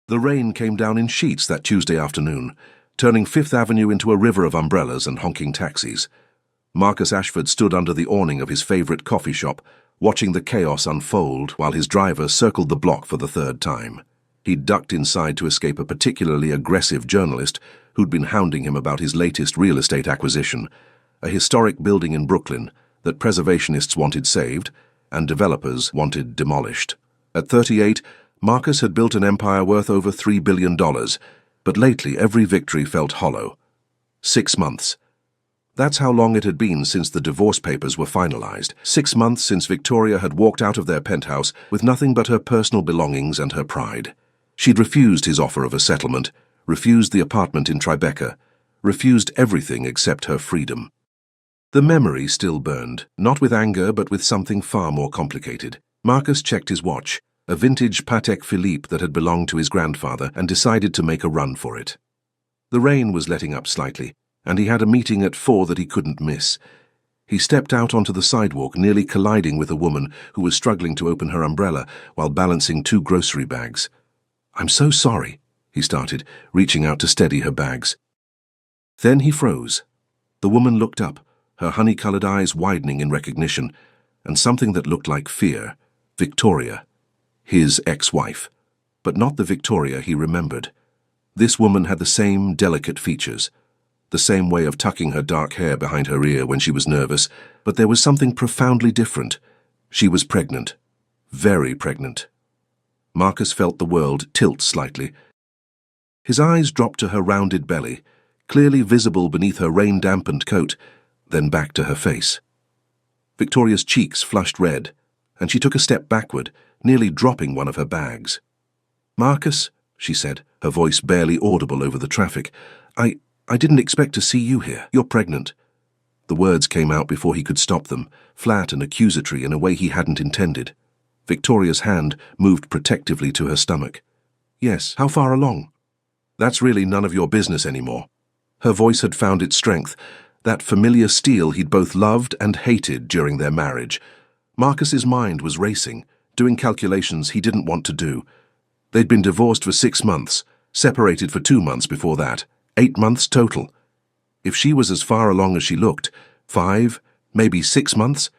The rain came down in sheets that Tuesday afternoon, turning Fifth Avenue into a river of umbrellas and honking taxis. Marcus Ashford stood under the awning of his favorite coffee shop, watching the chaos unfold while his driver circled the block for the third time. He'd ducked inside to escape a particularly aggressive journalist who'd been hounding him about his latest real estate acquisition, a historic building in Brooklyn that preservationists wanted saved and developers wanted demolished. At 38, Marcus had built an empire worth over $3 billion, but lately every victory felt hollow. 6 months. That's how long it had been since the divorce papers were finalized. 6 months since Victoria had walked out of their penthouse with nothing but her personal belongings and her pride. She'd refused his offer of a settlement, refused the apartment in Tribeca, refused everything except her freedom. The memory still burned, not with anger but with something far more complicated. Marcus checked his watch, a vintage Patek Philippe that had belonged to his grandfather, and decided to make a run for it. The rain was letting up slightly, and he had a meeting at 4 that he couldn't miss. He stepped out onto the sidewalk, nearly colliding with a woman who was struggling to open her umbrella while balancing 2 grocery bags. "I'm so sorry," he started, reaching out to steady her bags. Then he froze. The woman looked up, her honey-colored eyes widening in recognition, and something that looked like fear. Victoria. His ex-wife. But not the Victoria he remembered. This woman had the same delicate features, the same way of tucking her dark hair behind her ear when she was nervous, but there was something profoundly different. She was pregnant. Very pregnant. Marcus felt the world tilt slightly. His eyes dropped to her rounded belly, clearly visible beneath her rain-dampened coat, then back to her face. Victoria's cheeks flushed red, and she took a step backward, nearly dropping one of her bags. "Marcus," she said, her voice barely audible over the traffic, I didn't expect to see you here. You're pregnant." The words came out before he could stop them, flat and accusatory in a way he hadn't intended. Victoria's hand moved protectively to her stomach. "Yes, how far along?" "That's really none of your business anymore." Her voice had found its strength, that familiar steel he'd both loved and hated during their marriage. Marcus's mind was racing, doing calculations he didn't want to do. They'd been divorced for 6 months, separated for 2 months before that, 8 months total. If she was as far along as she looked, 5, maybe 6 months,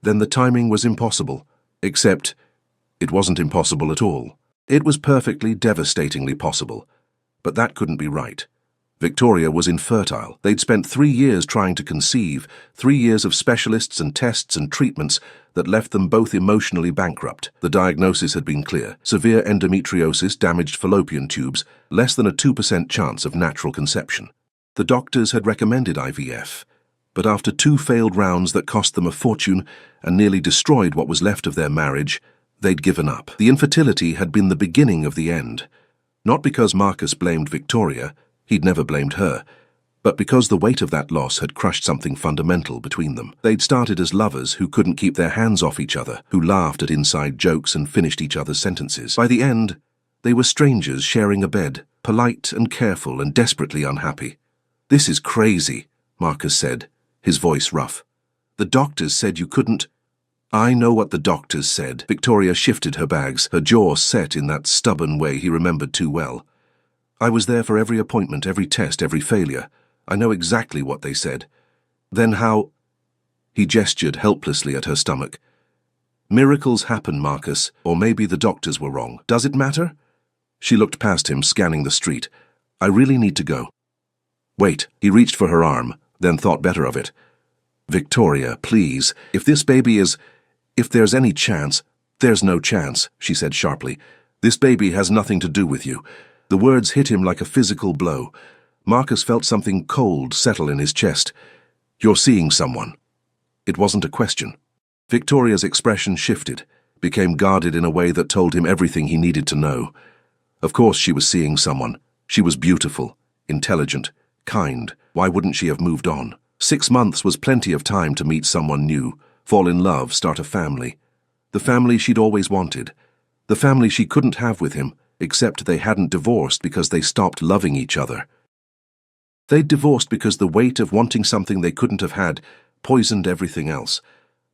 then the timing was impossible. Except, it wasn't impossible at all. It was perfectly, devastatingly possible. But that couldn't be right. Victoria was infertile. They'd spent 3 years trying to conceive, 3 years of specialists and tests and treatments that left them both emotionally bankrupt. The diagnosis had been clear. Severe endometriosis, damaged fallopian tubes, less than a 2% chance of natural conception. The doctors had recommended IVF, but after 2 failed rounds that cost them a fortune and nearly destroyed what was left of their marriage, they'd given up. The infertility had been the beginning of the end. Not because Marcus blamed Victoria, he'd never blamed her, but because the weight of that loss had crushed something fundamental between them. They'd started as lovers who couldn't keep their hands off each other, who laughed at inside jokes and finished each other's sentences. By the end, they were strangers sharing a bed, polite and careful and desperately unhappy. "This is crazy," Marcus said, his voice rough. "The doctors said you couldn't—" "I know what the doctors said." Victoria shifted her bags, her jaw set in that stubborn way he remembered too well. "I was there for every appointment, every test, every failure. I know exactly what they said." "Then how—" He gestured helplessly at her stomach. "Miracles happen, Marcus, or maybe the doctors were wrong. Does it matter?" She looked past him, scanning the street. "I really need to go." "Wait." He reached for her arm, then thought better of it. "Victoria, please, if this baby is— if there's any chance—" "There's no chance," she said sharply. "This baby has nothing to do with you." The words hit him like a physical blow. Marcus felt something cold settle in his chest. "You're seeing someone." It wasn't a question. Victoria's expression shifted, became guarded in a way that told him everything he needed to know. Of course she was seeing someone. She was beautiful, intelligent, kind. Why wouldn't she have moved on? 6 months was plenty of time to meet someone new, fall in love, start a family. The family she'd always wanted. The family she couldn't have with him, except they hadn't divorced because they stopped loving each other. They'd divorced because the weight of wanting something they couldn't have had poisoned everything else.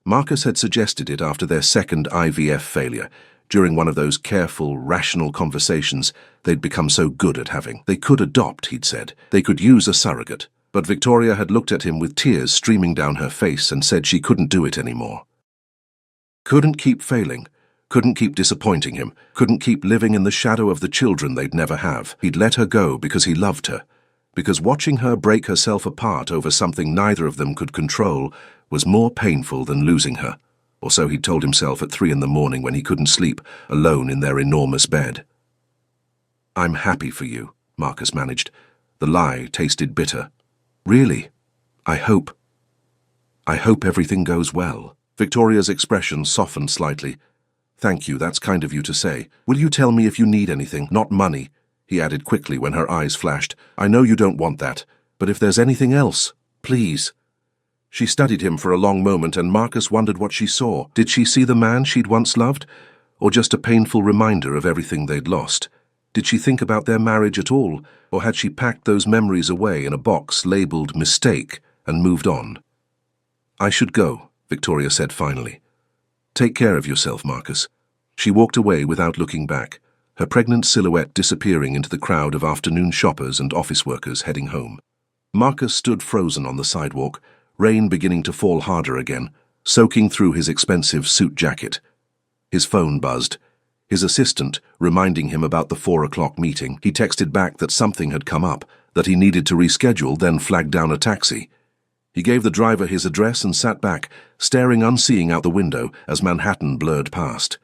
Marcus had suggested it after their second IVF failure. during one of those careful, rational conversations they'd become so good at having. They could adopt, he'd said. They could use a surrogate. But Victoria had looked at him with tears streaming down her face and said she couldn't do it anymore. Couldn't keep failing. Couldn't keep disappointing him. Couldn't keep living in the shadow of the children they'd never have. He'd let her go because he loved her. Because watching her break herself apart over something neither of them could control was more painful than losing her. Or so he'd told himself at 3 in the morning when he couldn't sleep, alone in their enormous bed. "I'm happy for you," Marcus managed. The lie tasted bitter. "Really? I hope everything goes well." Victoria's expression softened slightly. "Thank you, that's kind of you to say. Will you tell me if you need anything? Not money," he added quickly when her eyes flashed. "I know you don't want that, but if there's anything else, please." She studied him for a long moment, and Marcus wondered what she saw. Did she see the man she'd once loved? Or just a painful reminder of everything they'd lost? Did she think about their marriage at all? Or had she packed those memories away in a box labeled mistake and moved on? "I should go," Victoria said finally. "Take care of yourself, Marcus." She walked away without looking back, her pregnant silhouette disappearing into the crowd of afternoon shoppers and office workers heading home. Marcus stood frozen on the sidewalk, rain beginning to fall harder again, soaking through his expensive suit jacket. His phone buzzed. His assistant, reminding him about the 4 o'clock meeting, he texted back that something had come up, that he needed to reschedule, then flagged down a taxi. He gave the driver his address and sat back, staring unseeing out the window as Manhattan blurred past.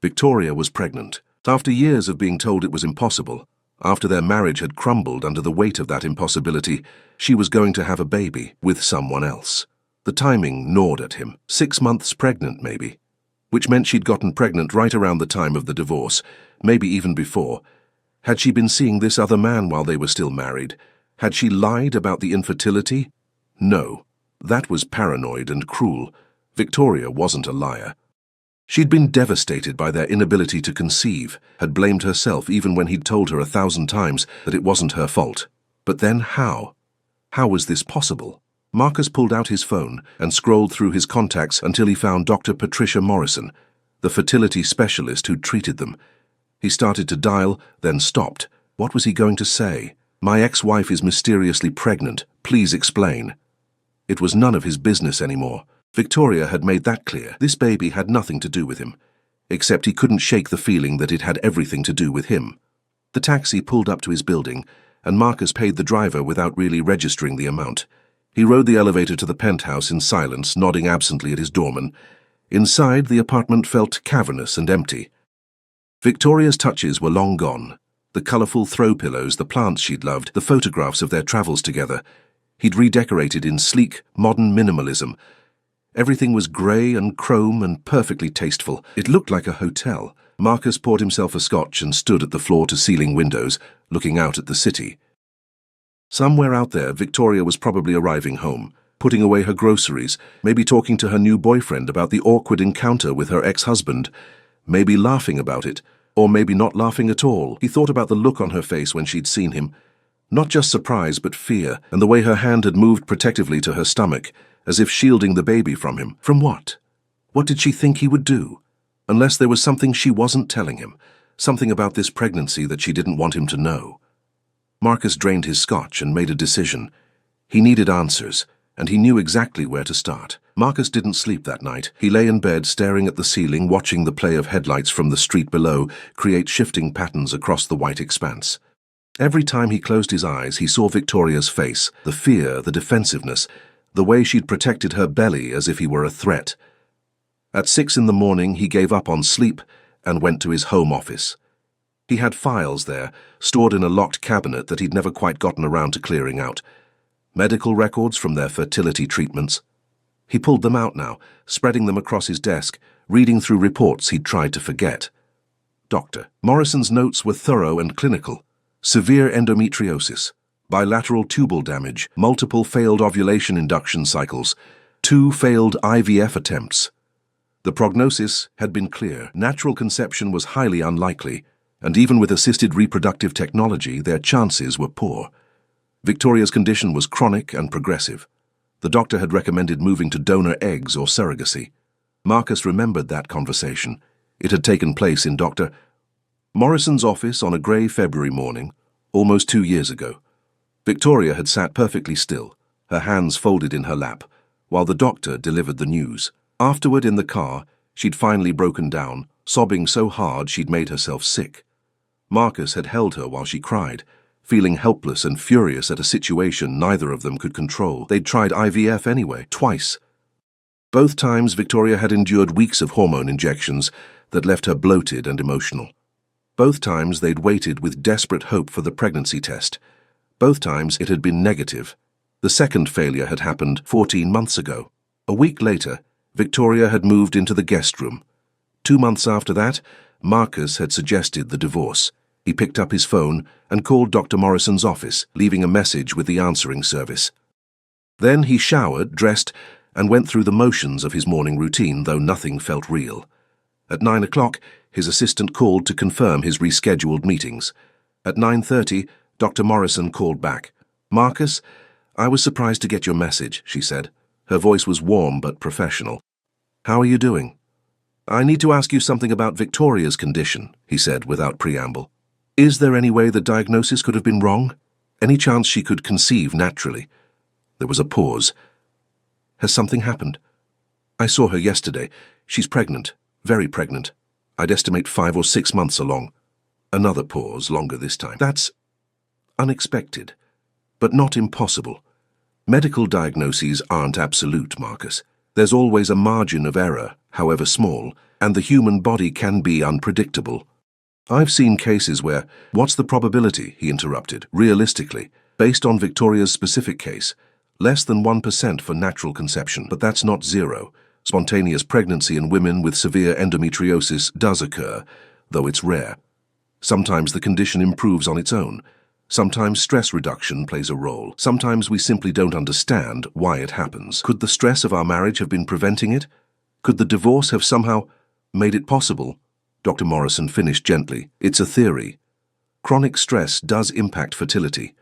Victoria was pregnant. After years of being told it was impossible, after their marriage had crumbled under the weight of that impossibility, she was going to have a baby with someone else. The timing gnawed at him. 6 months pregnant, maybe. Which meant she'd gotten pregnant right around the time of the divorce, maybe even before. Had she been seeing this other man while they were still married? Had she lied about the infertility? No. That was paranoid and cruel. Victoria wasn't a liar. She'd been devastated by their inability to conceive, had blamed herself even when he'd told her 1,000 times that it wasn't her fault. But then how? How was this possible? Marcus pulled out his phone and scrolled through his contacts until he found Dr. Patricia Morrison, the fertility specialist who'd treated them. He started to dial, then stopped. What was he going to say? "My ex-wife is mysteriously pregnant. Please explain." It was none of his business anymore. Victoria had made that clear. This baby had nothing to do with him, except he couldn't shake the feeling that it had everything to do with him. The taxi pulled up to his building, and Marcus paid the driver without really registering the amount. He rode the elevator to the penthouse in silence, nodding absently at his doorman. Inside, the apartment felt cavernous and empty. Victoria's touches were long gone. The colourful throw pillows, the plants she'd loved, the photographs of their travels together. He'd redecorated in sleek, modern minimalism. Everything was grey and chrome and perfectly tasteful. It looked like a hotel. Marcus poured himself a scotch and stood at the floor-to-ceiling windows, looking out at the city. Somewhere out there, Victoria was probably arriving home, putting away her groceries, maybe talking to her new boyfriend about the awkward encounter with her ex-husband, maybe laughing about it, or maybe not laughing at all. He thought about the look on her face when she'd seen him. Not just surprise, but fear, and the way her hand had moved protectively to her stomach, as if shielding the baby from him. From what? What did she think he would do? Unless there was something she wasn't telling him, something about this pregnancy that she didn't want him to know. Marcus drained his scotch and made a decision. He needed answers, and he knew exactly where to start. Marcus didn't sleep that night. He lay in bed staring at the ceiling, watching the play of headlights from the street below create shifting patterns across the white expanse. Every time he closed his eyes, he saw Victoria's face, the fear, the defensiveness, the way she'd protected her belly as if he were a threat. At 6 in the morning, he gave up on sleep and went to his home office. He had files there, stored in a locked cabinet that he'd never quite gotten around to clearing out. Medical records from their fertility treatments. He pulled them out now, spreading them across his desk, reading through reports he'd tried to forget. Doctor Morrison's notes were thorough and clinical. Severe endometriosis, bilateral tubal damage, multiple failed ovulation induction cycles, 2 failed IVF attempts. The prognosis had been clear. Natural conception was highly unlikely, and even with assisted reproductive technology, their chances were poor. Victoria's condition was chronic and progressive. The doctor had recommended moving to donor eggs or surrogacy. Marcus remembered that conversation. It had taken place in Dr. Morrison's office on a grey February morning, almost 2 years ago. Victoria had sat perfectly still, her hands folded in her lap, while the doctor delivered the news. Afterward, in the car, she'd finally broken down, sobbing so hard she'd made herself sick. Marcus had held her while she cried, feeling helpless and furious at a situation neither of them could control. They'd tried IVF anyway, twice. Both times Victoria had endured weeks of hormone injections that left her bloated and emotional. Both times they'd waited with desperate hope for the pregnancy test. Both times it had been negative. The second failure had happened 14 months ago. A week later, Victoria had moved into the guest room. 2 months after that, Marcus had suggested the divorce. He picked up his phone and called Dr. Morrison's office, leaving a message with the answering service. Then he showered, dressed, and went through the motions of his morning routine, though nothing felt real. At 9 o'clock, his assistant called to confirm his rescheduled meetings. At 9:30, Dr. Morrison called back. "Marcus, I was surprised to get your message," she said. Her voice was warm but professional. "How are you doing?" "I need to ask you something about Victoria's condition," he said without preamble. "Is there any way the diagnosis could have been wrong? Any chance she could conceive naturally?" There was a pause. "Has something happened?" "I saw her yesterday. She's pregnant, very pregnant. I'd estimate 5 or 6 months along." Another pause, longer this time. "That's unexpected, but not impossible. Medical diagnoses aren't absolute, Marcus. There's always a margin of error, however small, and the human body can be unpredictable. I've seen cases where—" "What's the probability?" he interrupted. "Realistically, based on Victoria's specific case, less than 1% for natural conception, but that's not zero. Spontaneous pregnancy in women with severe endometriosis does occur, though it's rare. Sometimes the condition improves on its own. Sometimes stress reduction plays a role. Sometimes we simply don't understand why it happens. Could the stress of our marriage have been preventing it? Could the divorce have somehow made it possible?" Dr. Morrison finished gently. "It's a theory. Chronic stress does impact fertility.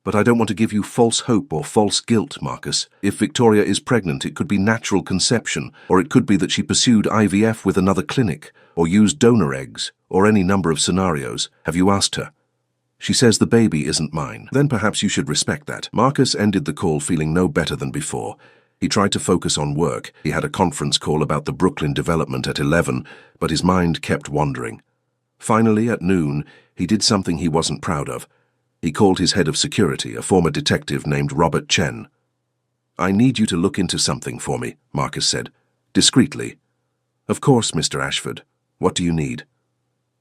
But I don't want to give you false hope or false guilt, Marcus. If Victoria is pregnant, it could be natural conception, or it could be that she pursued IVF with another clinic, or used donor eggs, or any number of scenarios. Have you asked her?" "She says the baby isn't mine." "Then perhaps you should respect that." Marcus ended the call feeling no better than before. He tried to focus on work. He had a conference call about the Brooklyn development at 11, but his mind kept wandering. Finally, at noon, he did something he wasn't proud of. He called his head of security, a former detective named Robert Chen. "I need you to look into something for me," Marcus said, discreetly. "Of course, Mr. Ashford. What do you need?"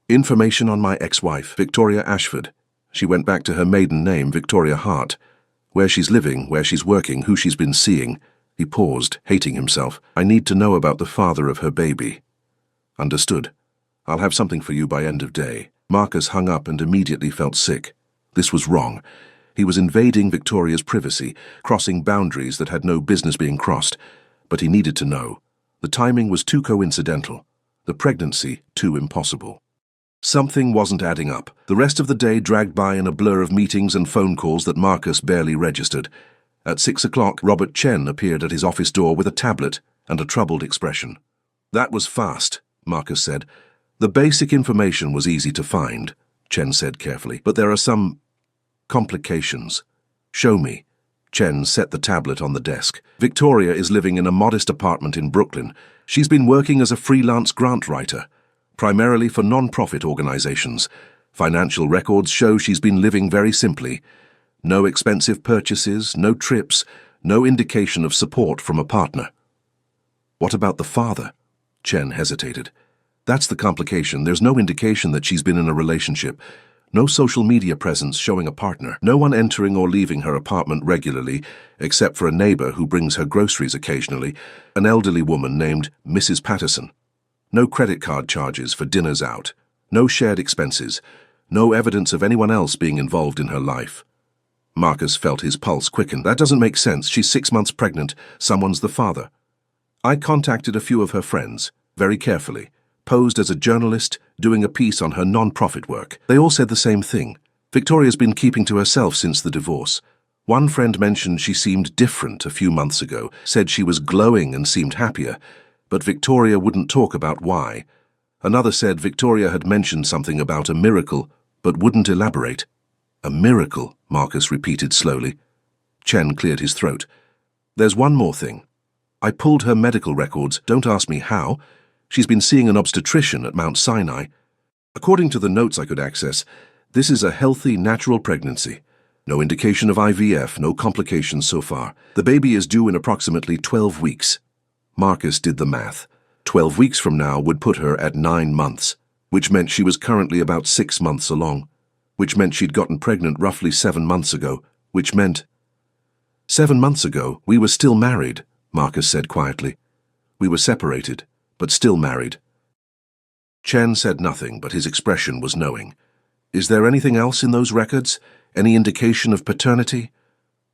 "Information on my ex-wife, Victoria Ashford. She went back to her maiden name, Victoria Hart. Where she's living, where she's working, who she's been seeing." He paused, hating himself. "I need to know about the father of her baby." "Understood. I'll have something for you by end of day." Marcus hung up and immediately felt sick. This was wrong. He was invading Victoria's privacy, crossing boundaries that had no business being crossed. But he needed to know. The timing was too coincidental. The pregnancy too impossible. Something wasn't adding up. The rest of the day dragged by in a blur of meetings and phone calls that Marcus barely registered. At 6 o'clock, Robert Chen appeared at his office door with a tablet and a troubled expression. "That was fast," Marcus said. "The basic information was easy to find," Chen said carefully, "but there are some complications." "Show me." Chen set the tablet on the desk. "Victoria is living in a modest apartment in Brooklyn. She's been working as a freelance grant writer, primarily for non-profit organizations. Financial records show she's been living very simply. No expensive purchases, no trips, no indication of support from a partner." "What about the father?" Chen hesitated. "That's the complication. There's no indication that she's been in a relationship. No social media presence showing a partner. No one entering or leaving her apartment regularly, except for a neighbor who brings her groceries occasionally, an elderly woman named Mrs. Patterson. No credit card charges for dinners out. No shared expenses. No evidence of anyone else being involved in her life." Marcus felt his pulse quicken. "That doesn't make sense. She's 6 months pregnant. Someone's the father." "I contacted a few of her friends, very carefully, posed as a journalist, doing a piece on her non-profit work. They all said the same thing. Victoria's been keeping to herself since the divorce. One friend mentioned she seemed different a few months ago, said she was glowing and seemed happier, but Victoria wouldn't talk about why. Another said Victoria had mentioned something about a miracle, but wouldn't elaborate. A miracle, Marcus repeated slowly. Chen cleared his throat. There's one more thing. I pulled her medical records, don't ask me how. She's been seeing an obstetrician at Mount Sinai. According to the notes I could access, this is a healthy, natural pregnancy. No indication of IVF, no complications so far. The baby is due in approximately 12 weeks. Marcus did the math. 12 weeks from now would put her at 9 months, which meant she was currently about 6 months along, which meant she'd gotten pregnant roughly 7 months ago, which meant... 7 months ago, we were still married, Marcus said quietly. We were separated, but still married. Chen said nothing, but his expression was knowing. Is there anything else in those records? Any indication of paternity?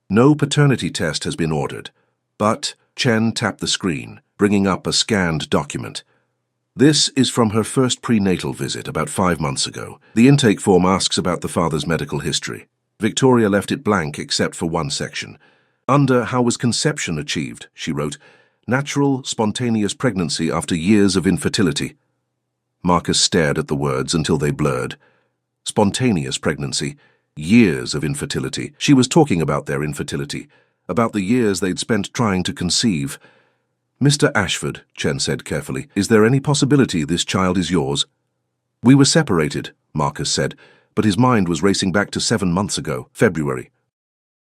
No paternity test has been ordered, but Chen tapped the screen, bringing up a scanned document. This is from her first prenatal visit about 5 months ago. The intake form asks about the father's medical history. Victoria left it blank except for one section. Under how was conception achieved, she wrote, natural, spontaneous pregnancy after years of infertility. Marcus stared at the words until they blurred. Spontaneous pregnancy, years of infertility. She was talking about their infertility, about the years they'd spent trying to conceive. Mr. Ashford, Chen said carefully, is there any possibility this child is yours? We were separated, Marcus said, but his mind was racing back to 7 months ago, February.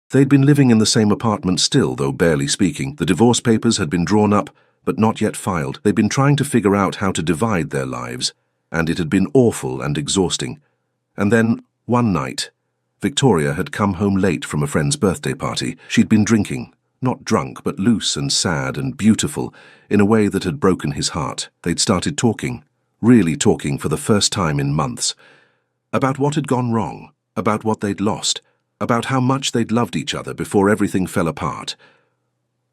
They'd been living in the same apartment still, though barely speaking. The divorce papers had been drawn up, but not yet filed. They'd been trying to figure out how to divide their lives, and it had been awful and exhausting. And then, one night, Victoria had come home late from a friend's birthday party. She'd been drinking, not drunk, but loose and sad and beautiful, in a way that had broken his heart. They'd started talking, really talking for the first time in months, about what had gone wrong, about what they'd lost, about how much they'd loved each other before everything fell apart.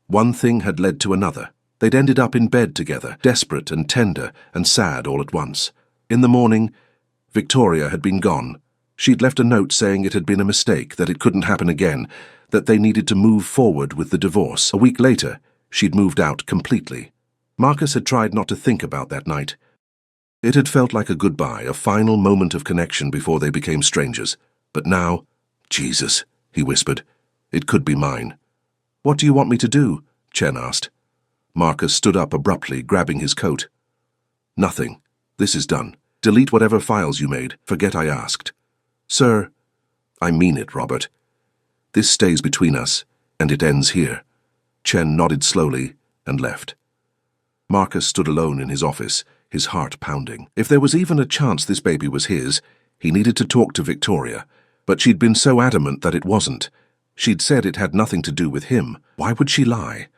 One thing had led to another. They'd ended up in bed together, desperate and tender and sad all at once. In the morning, Victoria had been gone. She'd left a note saying it had been a mistake, that it couldn't happen again, that they needed to move forward with the divorce. A week later, she'd moved out completely. Marcus had tried not to think about that night. It had felt like a goodbye, a final moment of connection before they became strangers. But now, Jesus, he whispered, it could be mine. What do you want me to do? Chen asked. Marcus stood up abruptly, grabbing his coat. Nothing. This is done. Delete whatever files you made. Forget I asked. Sir, I mean it, Robert. This stays between us, and it ends here. Chen nodded slowly and left. Marcus stood alone in his office, his heart pounding. If there was even a chance this baby was his, he needed to talk to Victoria. But she'd been so adamant that it wasn't. She'd said it had nothing to do with him. Why would she lie?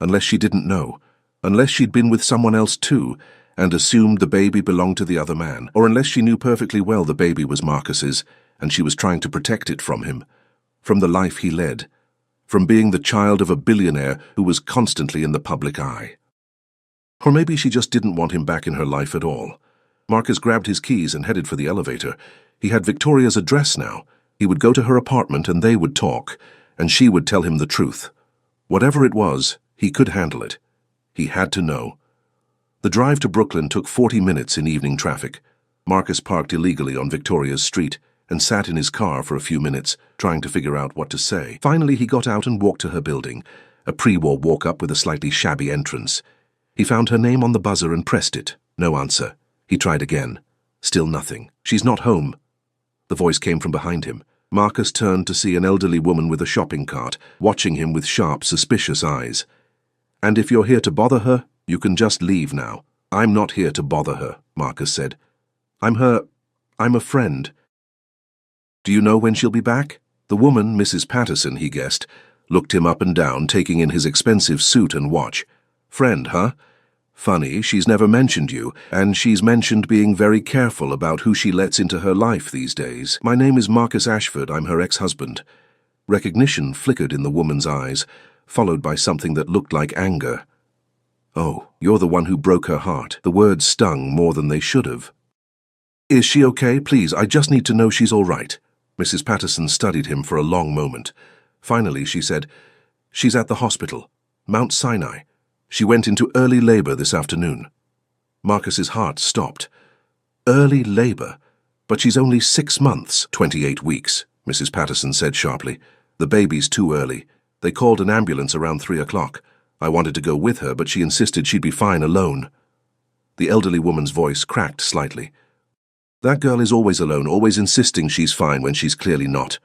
Unless she didn't know. Unless she'd been with someone else too, and assumed the baby belonged to the other man. Or unless she knew perfectly well the baby was Marcus's, and she was trying to protect it from him. From the life he led. From being the child of a billionaire who was constantly in the public eye. Or maybe she just didn't want him back in her life at all. Marcus grabbed his keys and headed for the elevator. He had Victoria's address now. He would go to her apartment and they would talk, and she would tell him the truth. Whatever it was, he could handle it. He had to know. The drive to Brooklyn took 40 minutes in evening traffic. Marcus parked illegally on Victoria's street and sat in his car for a few minutes, trying to figure out what to say. Finally, he got out and walked to her building, a pre-war walk-up with a slightly shabby entrance. He found her name on the buzzer and pressed it. No answer. He tried again. Still nothing. She's not home. The voice came from behind him. Marcus turned to see an elderly woman with a shopping cart, watching him with sharp, suspicious eyes. And if you're here to bother her, you can just leave now. I'm not here to bother her, Marcus said. I'm a friend. Do you know when she'll be back? The woman, Mrs. Patterson, he guessed, looked him up and down, taking in his expensive suit and watch. Friend, huh? Funny, she's never mentioned you, and she's mentioned being very careful about who she lets into her life these days. My name is Marcus Ashford, I'm her ex-husband. Recognition flickered in the woman's eyes, followed by something that looked like anger. Oh, you're the one who broke her heart. The words stung more than they should have. Is she okay? Please, I just need to know she's all right. Mrs. Patterson studied him for a long moment. Finally, she said, She's at the hospital. Mount Sinai. She went into early labor this afternoon. Marcus's heart stopped. Early labor? But she's only 6 months, 28 weeks, Mrs. Patterson said sharply. The baby's too early. They called an ambulance around 3 o'clock. I wanted to go with her, but she insisted she'd be fine alone. The elderly woman's voice cracked slightly. That girl is always alone, always insisting she's fine when she's clearly not.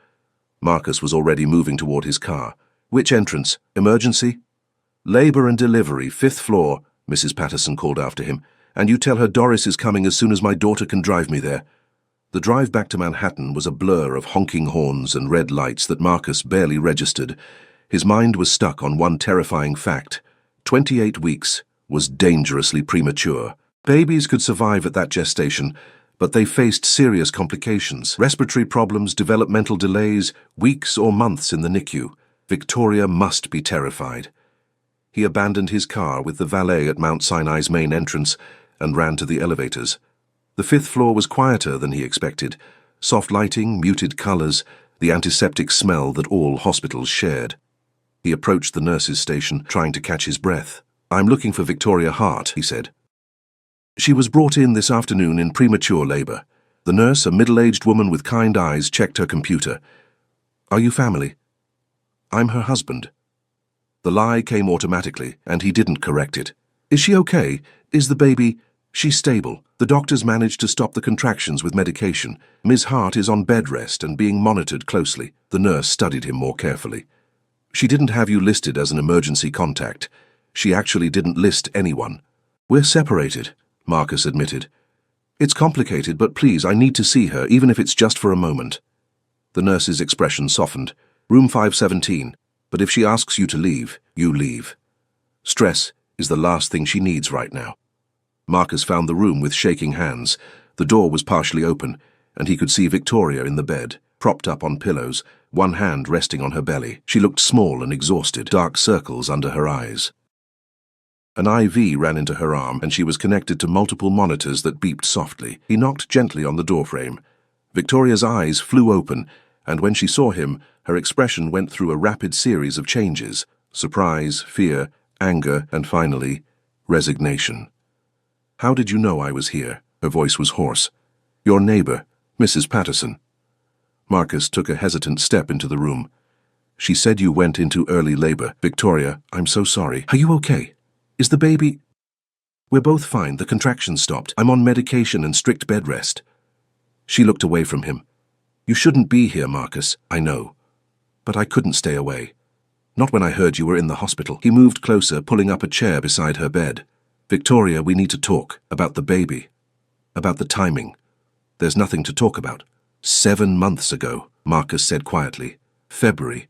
Marcus was already moving toward his car. Which entrance? Emergency? Labor and delivery, 5th floor, Mrs. Patterson called after him. And you tell her Doris is coming as soon as my daughter can drive me there. The drive back to Manhattan was a blur of honking horns and red lights that Marcus barely registered. His mind was stuck on one terrifying fact. 28 weeks was dangerously premature. Babies could survive at that gestation, but they faced serious complications. Respiratory problems, developmental delays, weeks or months in the NICU. Victoria must be terrified. He abandoned his car with the valet at Mount Sinai's main entrance and ran to the elevators. The 5th floor was quieter than he expected. Soft lighting, muted colors, the antiseptic smell that all hospitals shared. He approached the nurse's station, trying to catch his breath. I'm looking for Victoria Hart, he said. She was brought in this afternoon in premature labor. The nurse, a middle-aged woman with kind eyes, checked her computer. Are you family? I'm her husband. The lie came automatically, and he didn't correct it. Is she okay? Is the baby... She's stable. The doctors managed to stop the contractions with medication. Ms. Hart is on bed rest and being monitored closely. The nurse studied him more carefully. She didn't have you listed as an emergency contact. She actually didn't list anyone. We're separated, Marcus admitted. It's complicated, but please, I need to see her, even if it's just for a moment. The nurse's expression softened. Room 517. But if she asks you to leave, you leave. Stress is the last thing she needs right now. Marcus found the room with shaking hands. The door was partially open, and he could see Victoria in the bed, propped up on pillows, one hand resting on her belly. She looked small and exhausted, dark circles under her eyes. An IV ran into her arm, and she was connected to multiple monitors that beeped softly. He knocked gently on the doorframe. Victoria's eyes flew open, and when she saw him, her expression went through a rapid series of changes: surprise, fear, anger, and finally, resignation. How did you know I was here? Her voice was hoarse. Your neighbor, Mrs. Patterson. Marcus took a hesitant step into the room. She said you went into early labor. Victoria, I'm so sorry. Are you okay? Is the baby... We're both fine. The contractions stopped. I'm on medication and strict bed rest. She looked away from him. You shouldn't be here, Marcus. I know. But I couldn't stay away. Not when I heard you were in the hospital. He moved closer, pulling up a chair beside her bed. Victoria, we need to talk about the baby. About the timing. There's nothing to talk about. 7 months ago, Marcus said quietly. February.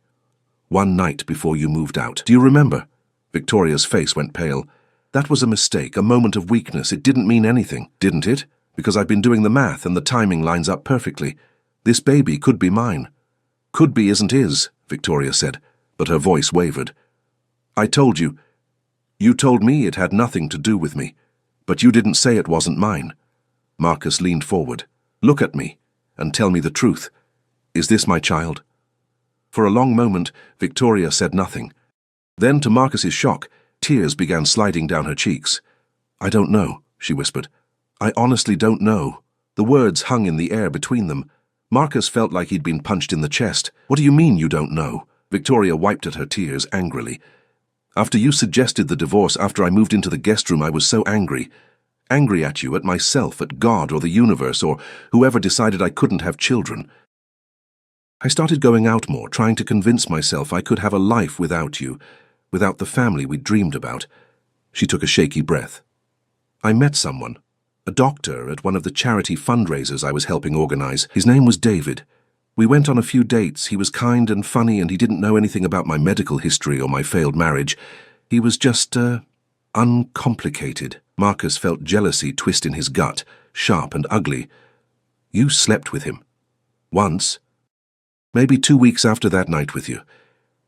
One night before you moved out. Do you remember? Victoria's face went pale. That was a mistake, a moment of weakness. It didn't mean anything, didn't it? Because I've been doing the math and the timing lines up perfectly. This baby could be mine. Could be isn't is, Victoria said, but her voice wavered. I told you. You told me it had nothing to do with me, but you didn't say it wasn't mine. Marcus leaned forward. Look at me, and tell me the truth. Is this my child? For a long moment, Victoria said nothing. Then, to Marcus's shock, tears began sliding down her cheeks. I don't know, she whispered. I honestly don't know. The words hung in the air between them. Marcus felt like he'd been punched in the chest. What do you mean you don't know? Victoria wiped at her tears angrily. After you suggested the divorce, after I moved into the guest room, I was so angry. Angry at you, at myself, at God or the universe, or whoever decided I couldn't have children. I started going out more, trying to convince myself I could have a life without you, without the family we'd dreamed about. She took a shaky breath. I met someone, a doctor at one of the charity fundraisers I was helping organize. His name was David. We went on a few dates. He was kind and funny, and he didn't know anything about my medical history or my failed marriage. He was just, uncomplicated. Marcus felt jealousy twist in his gut, sharp and ugly. You slept with him. Once. Maybe 2 weeks after that night with you.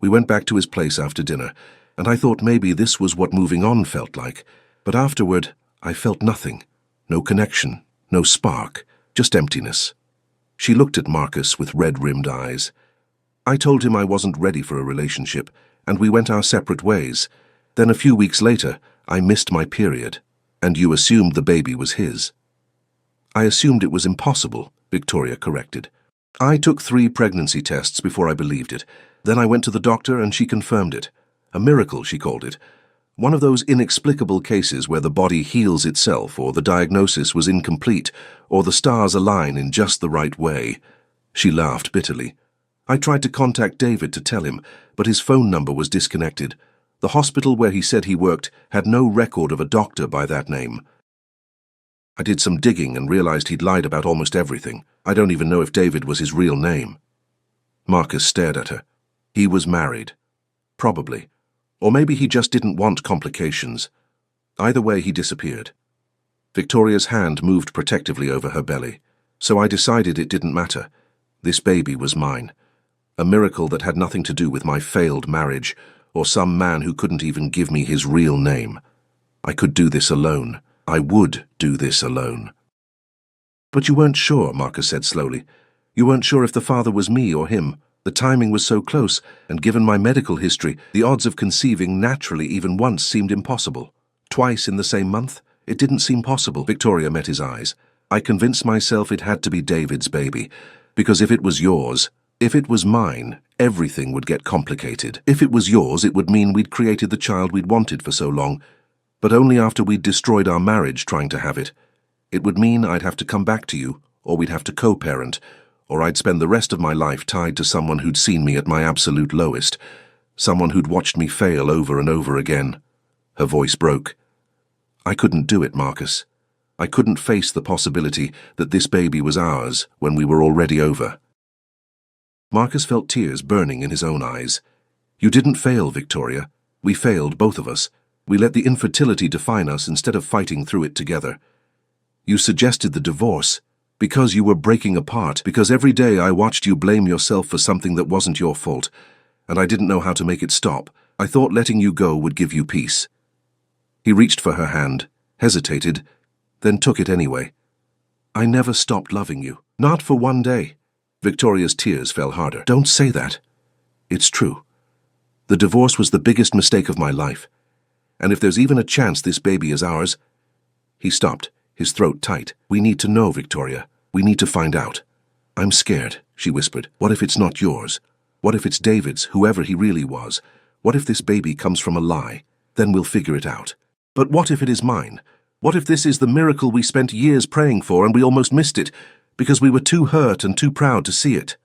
We went back to his place after dinner, and I thought maybe this was what moving on felt like. But afterward, I felt nothing. No connection, no spark, just emptiness. She looked at Marcus with red-rimmed eyes. I told him I wasn't ready for a relationship, and we went our separate ways. Then a few weeks later, I missed my period, and you assumed the baby was his. I assumed it was impossible, Victoria corrected. I took 3 pregnancy tests before I believed it. Then I went to the doctor and she confirmed it. A miracle, she called it. One of those inexplicable cases where the body heals itself, or the diagnosis was incomplete, or the stars align in just the right way. She laughed bitterly. I tried to contact David to tell him, but his phone number was disconnected. The hospital where he said he worked had no record of a doctor by that name. I did some digging and realized he'd lied about almost everything. I don't even know if David was his real name. Marcus stared at her. He was married. Probably. Or maybe he just didn't want complications. Either way, he disappeared. Victoria's hand moved protectively over her belly, so I decided it didn't matter. This baby was mine. A miracle that had nothing to do with my failed marriage, or some man who couldn't even give me his real name. I could do this alone. I would do this alone. But you weren't sure, Marcus said slowly. You weren't sure if the father was me or him. The timing was so close, and given my medical history, the odds of conceiving naturally even once seemed impossible. Twice in the same month? It didn't seem possible. Victoria met his eyes. I convinced myself it had to be David's baby, because if it was yours, if it was mine, everything would get complicated. If it was yours, it would mean we'd created the child we'd wanted for so long, but only after we'd destroyed our marriage trying to have it. It would mean I'd have to come back to you, or we'd have to co-parent, or I'd spend the rest of my life tied to someone who'd seen me at my absolute lowest, someone who'd watched me fail over and over again. Her voice broke. I couldn't do it, Marcus. I couldn't face the possibility that this baby was ours when we were already over. Marcus felt tears burning in his own eyes. You didn't fail, Victoria. We failed, both of us. We let the infertility define us instead of fighting through it together. You suggested the divorce, because you were breaking apart, because every day I watched you blame yourself for something that wasn't your fault, and I didn't know how to make it stop. I thought letting you go would give you peace. He reached for her hand, hesitated, then took it anyway. I never stopped loving you. Not for one day. Victoria's tears fell harder. Don't say that. It's true. The divorce was the biggest mistake of my life. And if there's even a chance this baby is ours... He stopped, his throat tight. We need to know, Victoria. We need to find out. I'm scared, she whispered. What if it's not yours? What if it's David's, whoever he really was? What if this baby comes from a lie? Then we'll figure it out. But what if it is mine? What if this is the miracle we spent years praying for and we almost missed it, because we were too hurt and too proud to see it?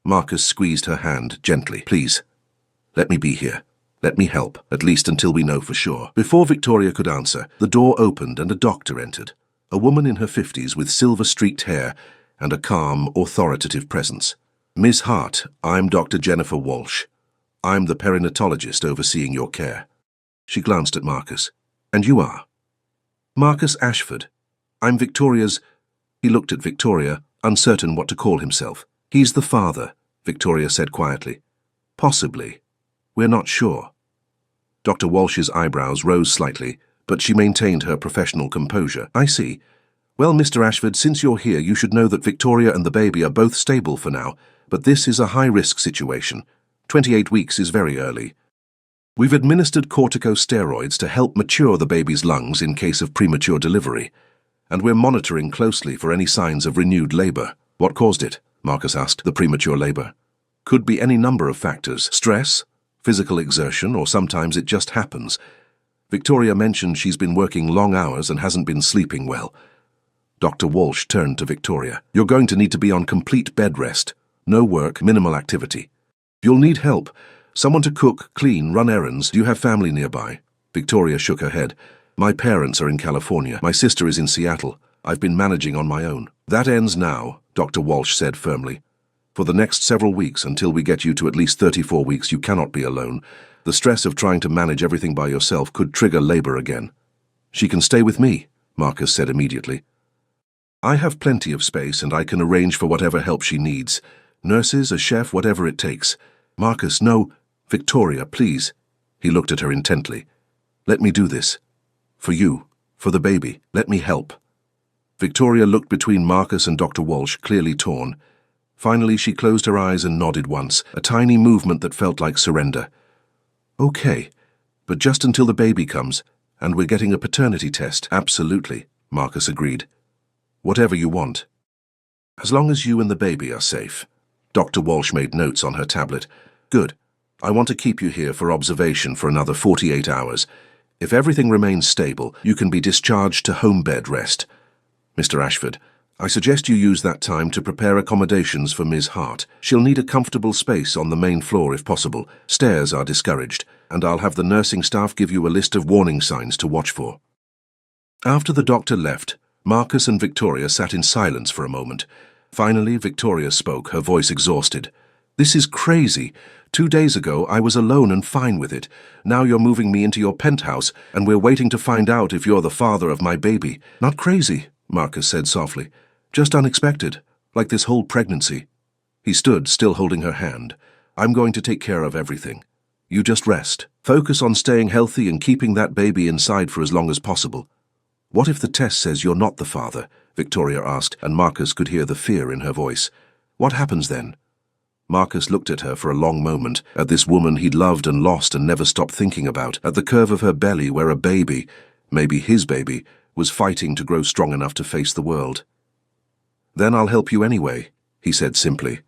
Marcus squeezed her hand gently. Please, let me be here. Let me help, at least until we know for sure. Before Victoria could answer, the door opened and a doctor entered. A woman in her 50s with silver-streaked hair and a calm, authoritative presence. Miss Hart, I'm Dr. Jennifer Walsh. I'm the perinatologist overseeing your care. She glanced at Marcus. And you are? Marcus Ashford. I'm Victoria's... He looked at Victoria, uncertain what to call himself. He's the father, Victoria said quietly. Possibly. We're not sure. Dr. Walsh's eyebrows rose slightly, but she maintained her professional composure. I see. Well, Mr. Ashford, since you're here, you should know that Victoria and the baby are both stable for now, but this is a high-risk situation. 28 weeks is very early. We've administered corticosteroids to help mature the baby's lungs in case of premature delivery, and we're monitoring closely for any signs of renewed labor. What caused it? Marcus asked. The premature labor. Could be any number of factors. Stress, physical exertion, or sometimes it just happens. Victoria mentioned she's been working long hours and hasn't been sleeping well. Dr. Walsh turned to Victoria. You're going to need to be on complete bed rest. No work, minimal activity. You'll need help. Someone to cook, clean, run errands. Do you have family nearby? Victoria shook her head. My parents are in California. My sister is in Seattle. I've been managing on my own. That ends now, Dr. Walsh said firmly. For the next several weeks, until we get you to at least 34 weeks, you cannot be alone. The stress of trying to manage everything by yourself could trigger labor again. She can stay with me, Marcus said immediately. I have plenty of space and I can arrange for whatever help she needs. Nurses, a chef, whatever it takes. Marcus, no. Victoria, please. He looked at her intently. Let me do this. For you. For the baby. Let me help. Victoria looked between Marcus and Dr. Walsh, clearly torn. Finally, she closed her eyes and nodded once, a tiny movement that felt like surrender. Okay, but just until the baby comes, and we're getting a paternity test. Absolutely, Marcus agreed. Whatever you want. As long as you and the baby are safe. Dr. Walsh made notes on her tablet. Good. I want to keep you here for observation for another 48 hours. If everything remains stable, you can be discharged to home bed rest. Mr. Ashford, I suggest you use that time to prepare accommodations for Ms. Hart. She'll need a comfortable space on the main floor if possible. Stairs are discouraged, and I'll have the nursing staff give you a list of warning signs to watch for. After the doctor left, Marcus and Victoria sat in silence for a moment. Finally, Victoria spoke, her voice exhausted. This is crazy. 2 days ago, I was alone and fine with it. Now you're moving me into your penthouse, and we're waiting to find out if you're the father of my baby. Not crazy, Marcus said softly. Just unexpected, like this whole pregnancy. He stood, still holding her hand. I'm going to take care of everything. You just rest. Focus on staying healthy and keeping that baby inside for as long as possible. What if the test says you're not the father? Victoria asked, and Marcus could hear the fear in her voice. What happens then? Marcus looked at her for a long moment, at this woman he'd loved and lost and never stopped thinking about, at the curve of her belly where a baby, maybe his baby, was fighting to grow strong enough to face the world. Then I'll help you anyway, he said simply.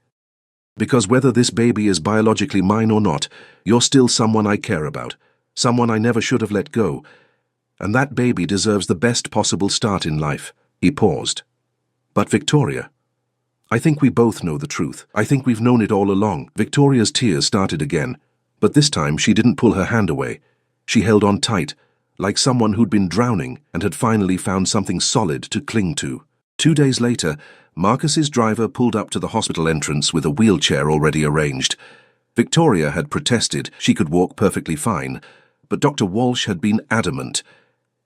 Because whether this baby is biologically mine or not, you're still someone I care about, someone I never should have let go, and that baby deserves the best possible start in life. He paused. But Victoria, I think we both know the truth. I think we've known it all along. Victoria's tears started again, but this time she didn't pull her hand away. She held on tight, like someone who'd been drowning and had finally found something solid to cling to. 2 days later, Marcus's driver pulled up to the hospital entrance with a wheelchair already arranged. Victoria had protested she could walk perfectly fine, but Dr. Walsh had been adamant.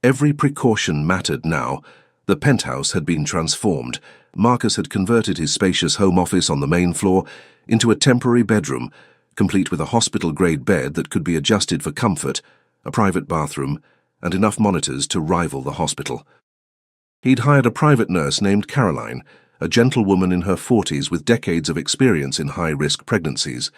Every precaution mattered now. The penthouse had been transformed. Marcus had converted his spacious home office on the main floor into a temporary bedroom, complete with a hospital-grade bed that could be adjusted for comfort, a private bathroom, and enough monitors to rival the hospital. He'd hired a private nurse named Caroline, a gentlewoman in her 40s with decades of experience in high-risk pregnancies.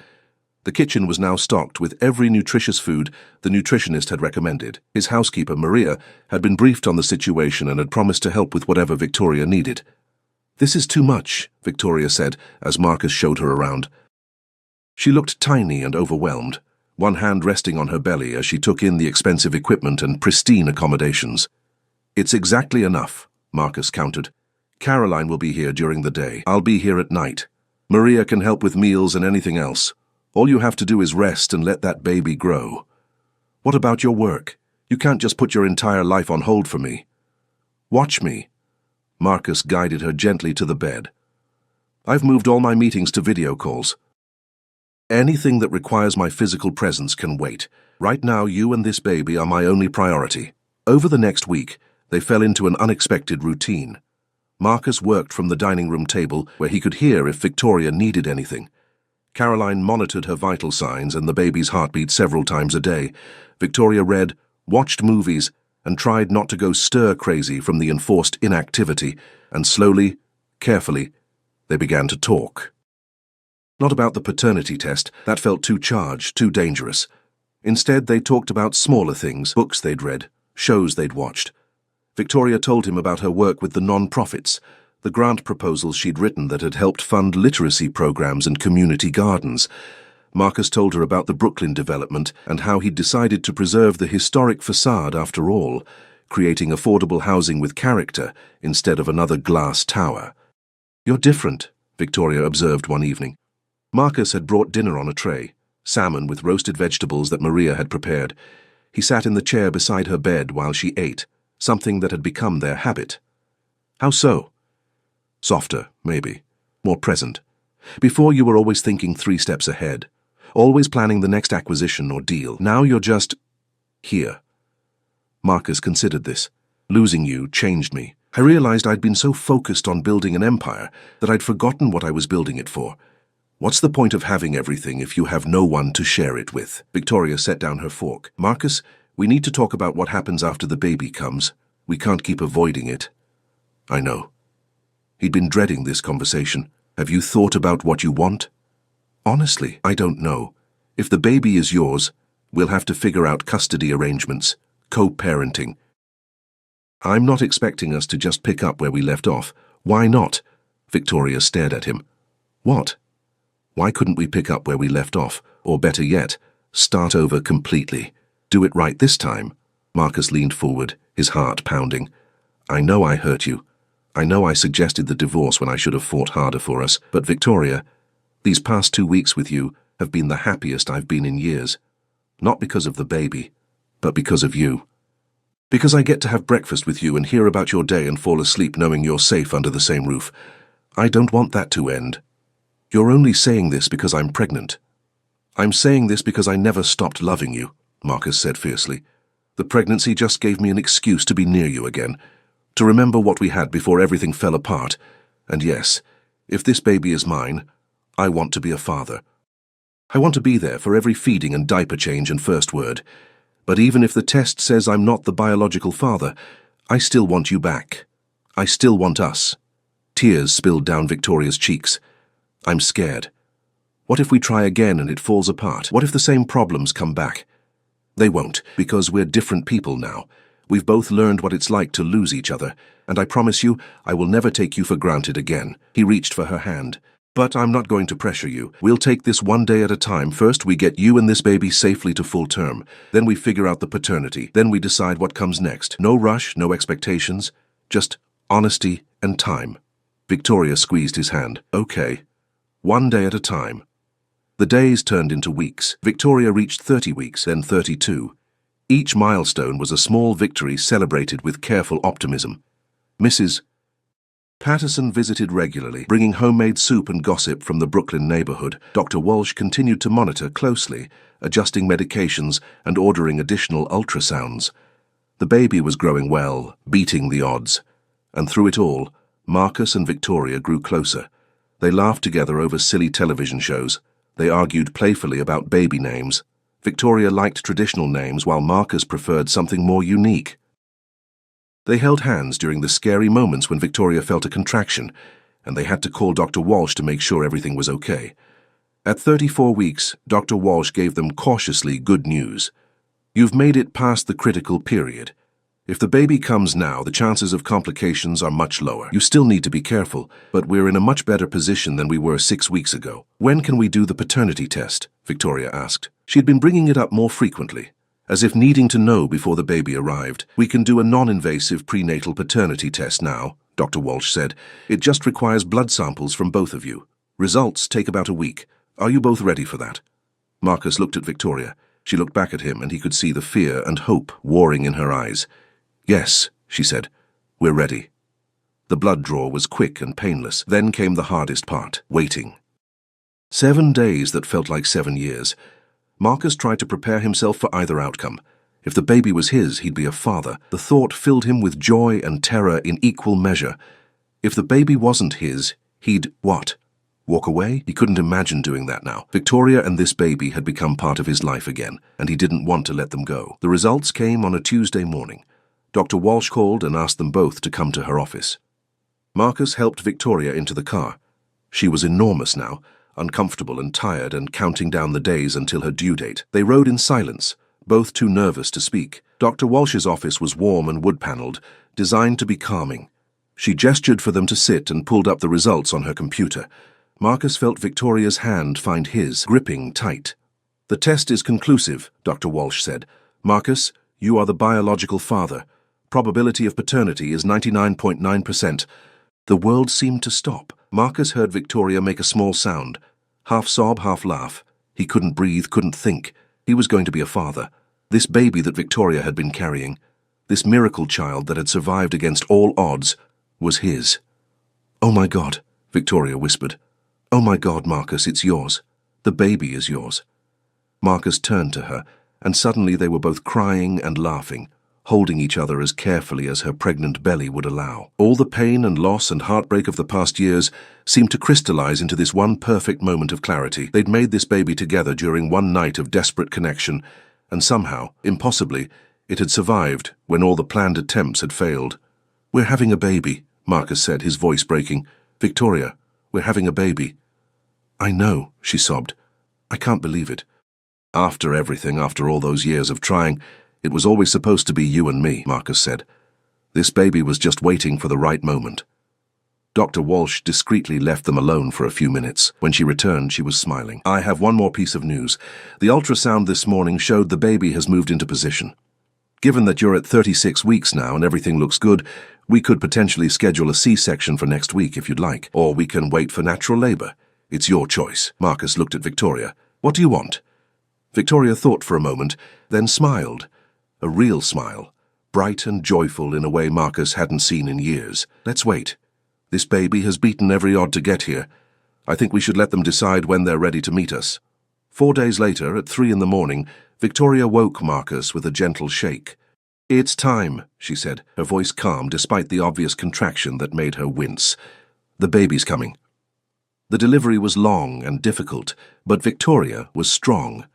The kitchen was now stocked with every nutritious food the nutritionist had recommended. His housekeeper, Maria, had been briefed on the situation and had promised to help with whatever Victoria needed. This is too much, Victoria said, as Marcus showed her around. She looked tiny and overwhelmed, one hand resting on her belly as she took in the expensive equipment and pristine accommodations. It's exactly enough, Marcus countered. Caroline will be here during the day. I'll be here at night. Maria can help with meals and anything else. All you have to do is rest and let that baby grow. What about your work? You can't just put your entire life on hold for me. Watch me. Marcus guided her gently to the bed. I've moved all my meetings to video calls. Anything that requires my physical presence can wait. Right now, you and this baby are my only priority. Over the next week, they fell into an unexpected routine. Marcus worked from the dining room table where he could hear if Victoria needed anything. Caroline monitored her vital signs and the baby's heartbeat several times a day. Victoria read, watched movies, and tried not to go stir-crazy from the enforced inactivity, and slowly, carefully, they began to talk. Not about the paternity test, that felt too charged, too dangerous. Instead, they talked about smaller things, books they'd read, shows they'd watched. Victoria told him about her work with the non-profits, the grant proposals she'd written that had helped fund literacy programs and community gardens. Marcus told her about the Brooklyn development and how he'd decided to preserve the historic facade after all, creating affordable housing with character instead of another glass tower. You're different, Victoria observed one evening. Marcus had brought dinner on a tray, salmon with roasted vegetables that Maria had prepared. He sat in the chair beside her bed while she ate, something that had become their habit. How so? Softer, maybe. More present. Before you were always thinking 3 steps ahead, always planning the next acquisition or deal. Now you're just here. Marcus considered this. Losing you changed me. I realized I'd been so focused on building an empire that I'd forgotten what I was building it for. What's the point of having everything if you have no one to share it with? Victoria set down her fork. Marcus, we need to talk about what happens after the baby comes. We can't keep avoiding it. I know. He'd been dreading this conversation. Have you thought about what you want? Honestly, I don't know. If the baby is yours, we'll have to figure out custody arrangements, co-parenting. I'm not expecting us to just pick up where we left off. Why not? Victoria stared at him. What? Why couldn't we pick up where we left off? Or better yet, start over completely? Do it right this time? Marcus leaned forward, his heart pounding. I know I hurt you. I know I suggested the divorce when I should have fought harder for us. But Victoria, these past 2 weeks with you have been the happiest I've been in years. Not because of the baby, but because of you. Because I get to have breakfast with you and hear about your day and fall asleep knowing you're safe under the same roof. I don't want that to end. You're only saying this because I'm pregnant. I'm saying this because I never stopped loving you, Marcus said fiercely. The pregnancy just gave me an excuse to be near you again, to remember what we had before everything fell apart. And yes, if this baby is mine, I want to be a father. I want to be there for every feeding and diaper change and first word. But even if the test says I'm not the biological father, I still want you back. I still want us. Tears spilled down Victoria's cheeks. I'm scared. What if we try again and it falls apart? What if the same problems come back? They won't, because we're different people now. We've both learned what it's like to lose each other, and I promise you, I will never take you for granted again. He reached for her hand. But I'm not going to pressure you. We'll take this one day at a time. First, we get you and this baby safely to full term. Then we figure out the paternity. Then we decide what comes next. No rush, no expectations. Just honesty and time. Victoria squeezed his hand. Okay. One day at a time. The days turned into weeks. Victoria reached 30 weeks, then 32. Each milestone was a small victory celebrated with careful optimism. Mrs. Patterson visited regularly, bringing homemade soup and gossip from the Brooklyn neighborhood. Dr. Walsh continued to monitor closely, adjusting medications and ordering additional ultrasounds. The baby was growing well, beating the odds. And through it all, Marcus and Victoria grew closer. They laughed together over silly television shows. They argued playfully about baby names. Victoria liked traditional names while Marcus preferred something more unique. They held hands during the scary moments when Victoria felt a contraction, and they had to call Dr. Walsh to make sure everything was okay. At 34 weeks, Dr. Walsh gave them cautiously good news. You've made it past the critical period. If the baby comes now, the chances of complications are much lower. You still need to be careful, but we're in a much better position than we were 6 weeks ago. When can we do the paternity test? Victoria asked. She'd been bringing it up more frequently, as if needing to know before the baby arrived. We can do a non-invasive prenatal paternity test now, Dr. Walsh said. It just requires blood samples from both of you. Results take about a week. Are you both ready for that? Marcus looked at Victoria. She looked back at him, and he could see the fear and hope warring in her eyes. Yes, she said. We're ready. The blood draw was quick and painless. Then came the hardest part, waiting. 7 days that felt like 7 years. Marcus tried to prepare himself for either outcome. If the baby was his, he'd be a father. The thought filled him with joy and terror in equal measure. If the baby wasn't his, he'd what? Walk away? He couldn't imagine doing that now. Victoria and this baby had become part of his life again, and he didn't want to let them go. The results came on a Tuesday morning. Dr. Walsh called and asked them both to come to her office. Marcus helped Victoria into the car. She was enormous now, uncomfortable and tired and counting down the days until her due date. They rode in silence, both too nervous to speak. Dr. Walsh's office was warm and wood-paneled, designed to be calming. She gestured for them to sit and pulled up the results on her computer. Marcus felt Victoria's hand find his, gripping tight. The test is conclusive, Dr. Walsh said. Marcus, you are the biological father. Probability of paternity is 99.9%. The world seemed to stop. Marcus heard Victoria make a small sound. Half sob, half laugh. He couldn't breathe, couldn't think. He was going to be a father. This baby that Victoria had been carrying, this miracle child that had survived against all odds, was his. Oh my God, Victoria whispered. Oh my God, Marcus, it's yours. The baby is yours. Marcus turned to her, and suddenly they were both crying and laughing, holding each other as carefully as her pregnant belly would allow. All the pain and loss and heartbreak of the past years seemed to crystallize into this one perfect moment of clarity. They'd made this baby together during one night of desperate connection, and somehow, impossibly, it had survived when all the planned attempts had failed. We're having a baby, Marcus said, his voice breaking. Victoria, we're having a baby. I know, she sobbed. I can't believe it. After everything, after all those years of trying, it was always supposed to be you and me, Marcus said. This baby was just waiting for the right moment. Dr. Walsh discreetly left them alone for a few minutes. When she returned, she was smiling. I have one more piece of news. The ultrasound this morning showed the baby has moved into position. Given that you're at 36 weeks now and everything looks good, we could potentially schedule a C-section for next week if you'd like, or we can wait for natural labor. It's your choice. Marcus looked at Victoria. What do you want? Victoria thought for a moment, then smiled. A real smile, bright and joyful in a way Marcus hadn't seen in years. Let's wait. This baby has beaten every odd to get here. I think we should let them decide when they're ready to meet us. 4 days later, at 3 in the morning, Victoria woke Marcus with a gentle shake. It's time, she said, her voice calm despite the obvious contraction that made her wince. The baby's coming. The delivery was long and difficult, but Victoria was strong.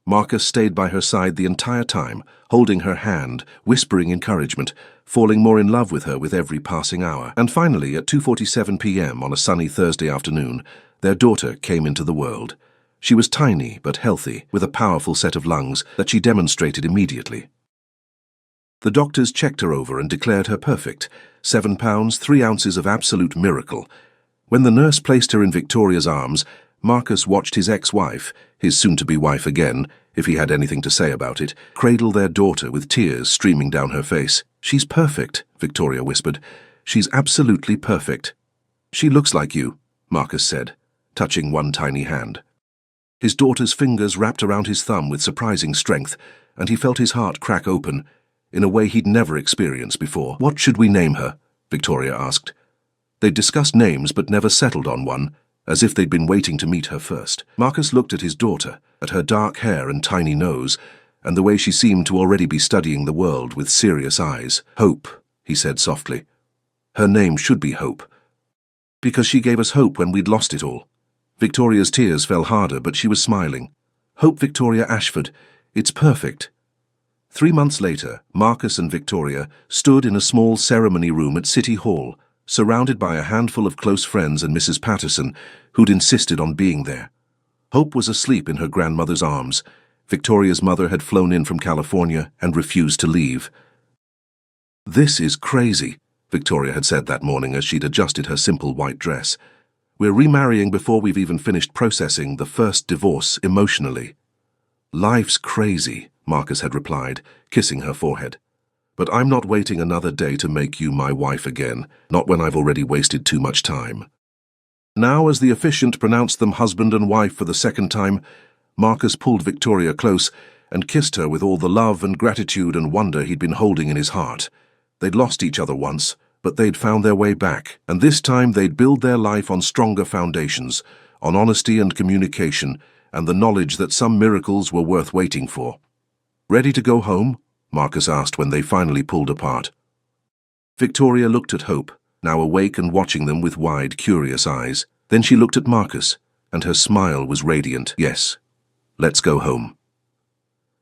Marcus stayed by her side the entire time, holding her hand, whispering encouragement, falling more in love with her with every passing hour. And finally, at 2:47 p.m. on a sunny Thursday afternoon, their daughter came into the world. She was tiny but healthy, with a powerful set of lungs that she demonstrated immediately. The doctors checked her over and declared her perfect. 7 pounds, 3 ounces of absolute miracle. When the nurse placed her in Victoria's arms, Marcus watched his ex-wife, his soon-to-be wife again, if he had anything to say about it, cradle their daughter with tears streaming down her face. She's perfect, Victoria whispered. She's absolutely perfect. She looks like you, Marcus said, touching one tiny hand. His daughter's fingers wrapped around his thumb with surprising strength, and he felt his heart crack open, in a way he'd never experienced before. What should we name her? Victoria asked. They'd discussed names but never settled on one, as if they'd been waiting to meet her first. Marcus looked at his daughter, at her dark hair and tiny nose, and the way she seemed to already be studying the world with serious eyes. Hope, he said softly. Her name should be Hope, because she gave us hope when we'd lost it all. Victoria's tears fell harder, but she was smiling. Hope Victoria Ashford. It's perfect. 3 months later, Marcus and Victoria stood in a small ceremony room at City Hall, surrounded by a handful of close friends and Mrs. Patterson, who'd insisted on being there. Hope was asleep in her grandmother's arms. Victoria's mother had flown in from California and refused to leave. This is crazy, Victoria had said that morning as she'd adjusted her simple white dress. We're remarrying before we've even finished processing the first divorce emotionally. Life's crazy, Marcus had replied, kissing her forehead. But I'm not waiting another day to make you my wife again, not when I've already wasted too much time. Now, as the officiant pronounced them husband and wife for the second time, Marcus pulled Victoria close and kissed her with all the love and gratitude and wonder he'd been holding in his heart. They'd lost each other once, but they'd found their way back, and this time they'd build their life on stronger foundations, on honesty and communication, and the knowledge that some miracles were worth waiting for. Ready to go home? Marcus asked when they finally pulled apart. Victoria looked at Hope, now awake and watching them with wide, curious eyes. Then she looked at Marcus, and her smile was radiant. Yes, let's go home.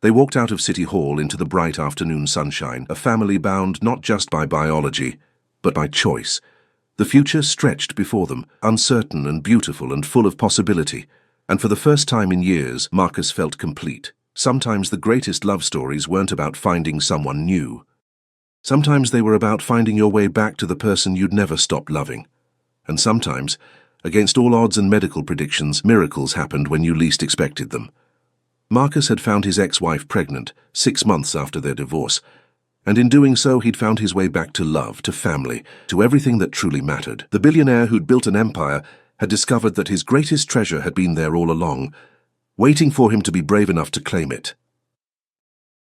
They walked out of City Hall into the bright afternoon sunshine, a family bound not just by biology, but by choice. The future stretched before them, uncertain and beautiful and full of possibility, and for the first time in years, Marcus felt complete. Sometimes the greatest love stories weren't about finding someone new. Sometimes they were about finding your way back to the person you'd never stopped loving. And sometimes, against all odds and medical predictions, miracles happened when you least expected them. Marcus had found his ex-wife pregnant 6 months after their divorce, and in doing so he'd found his way back to love, to family, to everything that truly mattered. The billionaire who'd built an empire had discovered that his greatest treasure had been there all along, waiting for him to be brave enough to claim it.